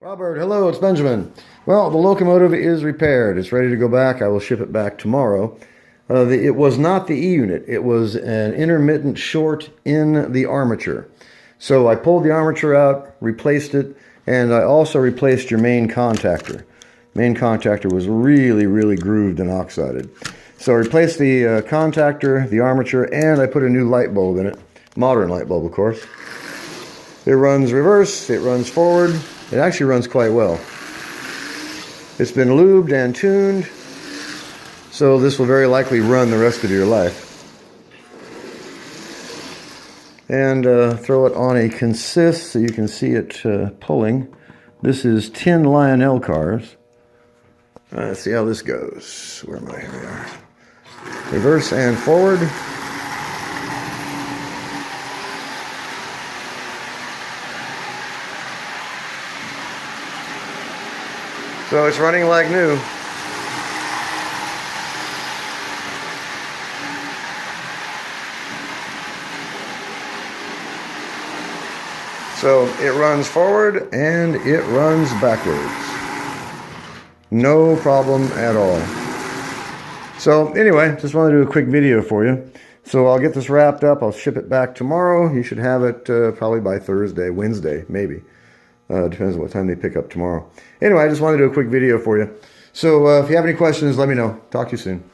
Robert, hello, it's Benjamin. Well, the locomotive is repaired. It's ready to go back. I will ship it back tomorrow. It was not the E-unit. It was an intermittent short in the armature. So I pulled the armature out, replaced it, and I also replaced your main contactor. Main contactor was really grooved and oxided. So I replaced the contactor, the armature, and I put a new light bulb in it. Modern light bulb, of course. It runs reverse, it runs forward. It actually runs quite well. It's been lubed and tuned, so this will very likely run the rest of your life. And throw it on a consist so you can see it pulling. This is 10 Lionel cars. Let's see how this goes. Where am I? Here we are. Reverse and forward. So it's running like new. So it runs forward and it runs backwards. No problem at all. So anyway, just wanted to do a quick video for you. So I'll get this wrapped up. I'll ship it back tomorrow. You should have it probably by Thursday, Wednesday, maybe. Depends on what time they pick up tomorrow. Anyway, I just wanted to do a quick video for you. So if you have any questions, let me know. Talk to you soon.